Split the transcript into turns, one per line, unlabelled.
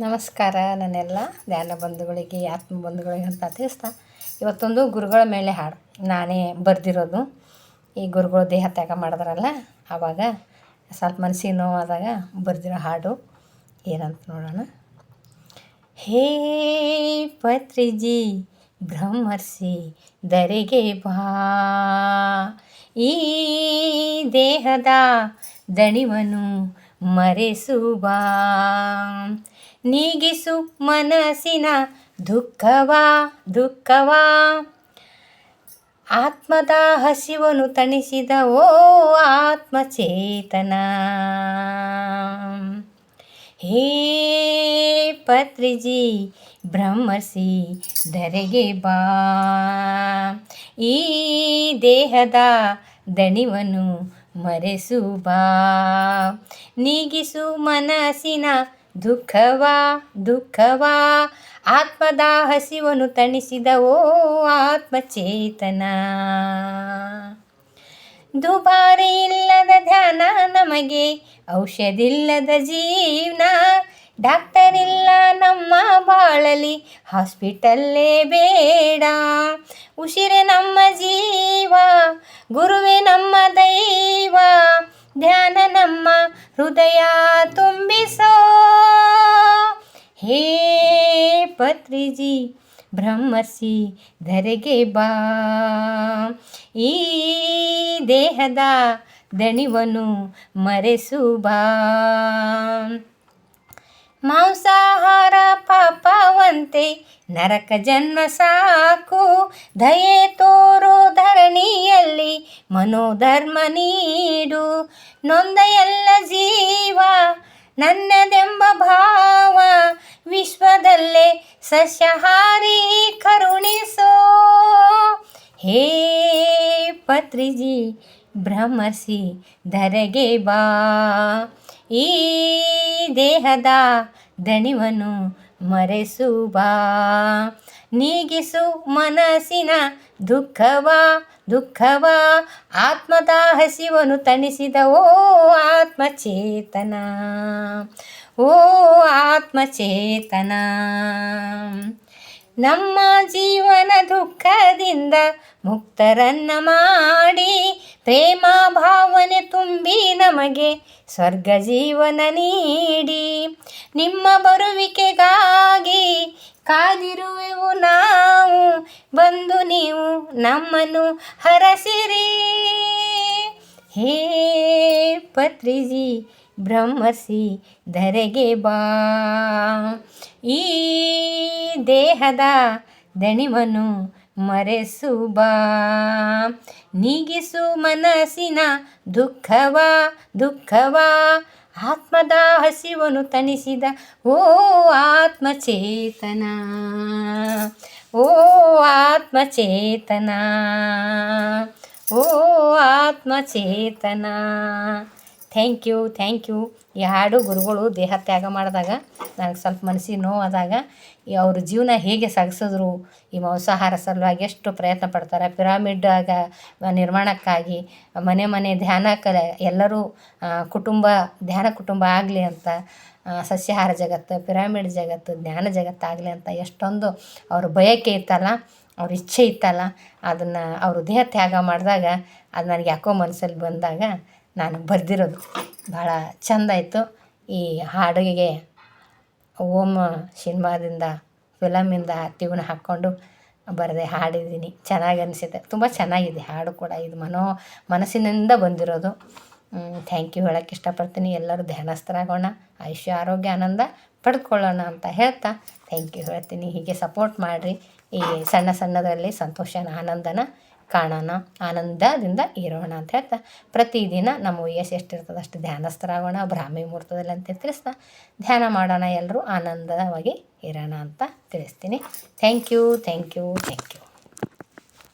ನಮಸ್ಕಾರ ನನ್ನೆಲ್ಲ ಧ್ಯಾನ ಬಂಧುಗಳಿಗೆ ಆತ್ಮ ಬಂಧುಗಳಿಗೆ ಅಂತ ತಿಳಿಸ್ತಾ ಇವತ್ತೊಂದು ಗುರುಗಳ ಮೇಲೆ ಹಾಡು ನಾನೇ ಬರೆದಿರೋದು. ಈ ಗುರುಗಳು ದೇಹ ತ್ಯಾಗ ಮಾಡಿದ್ರಲ್ಲ ಆವಾಗ ಸ್ವಲ್ಪ ಮನಸ್ಸಿಗೆ ನೋವಾದಾಗ ಬರೆದಿರೋ ಹಾಡು ಏನಂತ ನೋಡೋಣ. ಹೇ ಪತ್ರಿಜಿ ಬ್ರಹ್ಮರ್ಷಿ ಧರೆಗೆ ಬಾ, ಈ ದೇಹದ ದಣಿವನು ಮರೆಸು ಬಾ, ನೀಗಿಸು ಮನಸ್ಸಿನ ದುಃಖವಾ ಆತ್ಮದ ಹಸಿವನ್ನು ತಣಿಸಿದ ಓ ಆತ್ಮಚೇತನ. ಹೇ ಪತ್ರಿಜಿ ಬ್ರಹ್ಮರ್ಷಿ ಧರೆಗೆ ಬಾ, ಈ ದೇಹದ ದಣಿವನ್ನು ಮರೆಸು ಬಾ, ನೀಗಿಸು ಮನಸ್ಸಿನ ದುಃಖವಾ ಆತ್ಮದ ಹಸಿವನ್ನು ತಣಿಸಿದ ಓ ಆತ್ಮಚೇತನ. ದುಬಾರಿ ಇಲ್ಲದ ಧ್ಯಾನ ನಮಗೆ ಔಷಧಿಲ್ಲದ ಜೀವನ, ಡಾಕ್ಟರ್ ಇಲ್ಲ ನಮ್ಮ ಬಾಳಲಿ ಹಾಸ್ಪಿಟಲ್ಲೇ ಬೇಡ, ಉಸಿರೇ ನಮ್ಮ ಜೀವ ಗುರುವೇ ನಮ್ಮ ದೈವ, ಧ್ಯಾನ ನಮ್ಮ ಹೃದಯ ತುಂಬಿಸೋ. ಹೇ ಪತ್ರಿಜಿ ಬ್ರಹ್ಮರ್ಷಿ ಧರೆಗೆ ಬಾ, ಈ ದೇಹದ ದಣಿವನ್ನು ಮರೆಸು ಬಾ, ಮಾಂಸಾಹಾರ ಪಾಪವಂತೆ ನರಕ ಜನ್ಮ ಸಾಕು, ದಯೆ ತೋರೋ ಧರಣಿಯಲ್ಲಿ ಮನೋಧರ್ಮ ನೀಡು, ನೊಂದ ಎಲ್ಲ ಜೀವ ನನ್ನದೆಂಬ ಭಾವ, ವಿಶ್ವದಲ್ಲೇ ಸಸ್ಯಾಹಾರಿ ಕರುಣಿಸೋ. ಹೇ ಪತ್ರಿಜಿ ಬ್ರಹ್ಮರ್ಷಿ ಧರೆಗೆ ಬಾ, ಈ ದೇಹದ ದಣಿವನ್ನು ಮರೆಸು ಬಾ, ನೀಗಿಸು ಮನಸ್ಸಿನ ದುಃಖವಾ ಆತ್ಮದ ಹಸಿವನ್ನು ತಣಿಸಿದ ಓ ಆತ್ಮಚೇತನ, ಓ ಆತ್ಮಚೇತನ. ನಮ್ಮ ಜೀವನ ದುಃಖದಿಂದ ಮುಕ್ತರನ್ನ ಮಾಡಿ, ಪ್ರೇಮ ಭಾವನೆ ತುಂಬಿ ನಮಗೆ ಸ್ವರ್ಗ ಜೀವನ ನೀಡಿ, ನಿಮ್ಮ ಬರುವಿಕೆಗಾಗಿ ಕಾದಿರುವೆವು ನಾವು, ಬಂದು ನೀವು ನಮ್ಮನ್ನು ಹರಸಿರಿ. ಹೇ ಪತ್ರಿಜಿ ಬ್ರಹ್ಮರ್ಷಿ ಧರೆಗೆ ಬಾ, ಈ ದೇಹದ ದಣಿವನ್ನು ಮರೆಸು ಬಾ, ನೀಗಿಸು ಮನಸ್ಸಿನ ದುಃಖವಾ ಆತ್ಮದ ಹಸಿವನ್ನು ತಣಿಸಿದ ಓ ಆತ್ಮಚೇತನ, ಓ ಆತ್ಮಚೇತನ, ಓ ಆತ್ಮಚೇತನ. Thank you. ಈ ಹಾಡು ಗುರುಗಳು ದೇಹ ತ್ಯಾಗ ಮಾಡಿದಾಗ ನನಗೆ ಸ್ವಲ್ಪ ಮನಸ್ಸಿಗೆ ನೋವಾದಾಗ ಅವ್ರ ಜೀವನ ಹೇಗೆ ಸಾಗಿಸಿದ್ರು, ಈ ಮಾಂಸಾಹಾರ ಸಲುವಾಗಿ ಎಷ್ಟು ಪ್ರಯತ್ನ ಪಡ್ತಾರೆ, ಪಿರಾಮಿಡ್ ನಿರ್ಮಾಣಕ್ಕಾಗಿ ಮನೆ ಧ್ಯಾನಕ್ಕೆ ಎಲ್ಲರೂ ಧ್ಯಾನ ಕುಟುಂಬ ಆಗಲಿ ಅಂತ, ಸಸ್ಯಾಹಾರ ಜಗತ್ತು, ಪಿರಾಮಿಡ್ ಜಗತ್ತು, ಜ್ಞಾನ ಜಗತ್ತು ಆಗಲಿ ಅಂತ ಎಷ್ಟೊಂದು ಅವ್ರ ಬಯಕೆ ಇತ್ತಲ್ಲ, ಅವ್ರ ಇಚ್ಛೆ ಇತ್ತಲ್ಲ, ಅದನ್ನು ಅವರು ದೇಹ ತ್ಯಾಗ ಮಾಡಿದಾಗ ಅದು ನನಗೆ ಯಾಕೋ ಮನಸ್ಸಲ್ಲಿ ಬಂದಾಗ ನಾನು ಬರೆದಿರೋದು. ಭಾಳ ಚೆಂದಾಯಿತು. ಈ ಹಾಡಿಗೆ ಓಂ ಸಿನಿಮಾದಿಂದ ಫಿಲಮಿಂದ ಟ್ಯೂನ್ ಹಾಕ್ಕೊಂಡು ಬರೆದೆ ಹಾಡಿದ್ದೀನಿ. ಚೆನ್ನಾಗಿ ಅನಿಸಿದೆ, ತುಂಬ ಚೆನ್ನಾಗಿದೆ ಹಾಡು ಕೂಡ. ಇದು ಮನಸ್ಸಿನಿಂದ ಬಂದಿರೋದು. ಥ್ಯಾಂಕ್ ಯು ಹೇಳೋಕ್ಕೆ ಇಷ್ಟಪಡ್ತೀನಿ. ಎಲ್ಲರೂ ಧ್ಯಾನಸ್ಥರಾಗೋಣ, ಆಯುಷ್ಯ ಆರೋಗ್ಯ ಆನಂದ ಪಡ್ಕೊಳ್ಳೋಣ ಅಂತ ಹೇಳ್ತಾ ಥ್ಯಾಂಕ್ ಯು ಹೇಳ್ತೀನಿ. ಹೀಗೆ ಸಪೋರ್ಟ್ ಮಾಡಿರಿ. ಈ ಸಣ್ಣದರಲ್ಲಿ ಸಂತೋಷನ ಆನಂದನ ಕಾಣೋಣ, ಆನಂದದಿಂದ ಇರೋಣ ಅಂತ ಹೇಳ್ತಾ ಪ್ರತಿದಿನ ನಮ್ಮ ವಯಸ್ಸು ಎಷ್ಟಿರ್ತದೆ ಅಷ್ಟು ಧ್ಯಾನಸ್ಥರಾಗೋಣ, ಬ್ರಾಹ್ಮಿ ಮುಹೂರ್ತದಲ್ಲಿ ಅಂತ ತಿಳಿಸ್ತಾ ಧ್ಯಾನ ಮಾಡೋಣ, ಎಲ್ಲರೂ ಆನಂದವಾಗಿ ಇರೋಣ ಅಂತ ತಿಳಿಸ್ತೀನಿ. Thank you.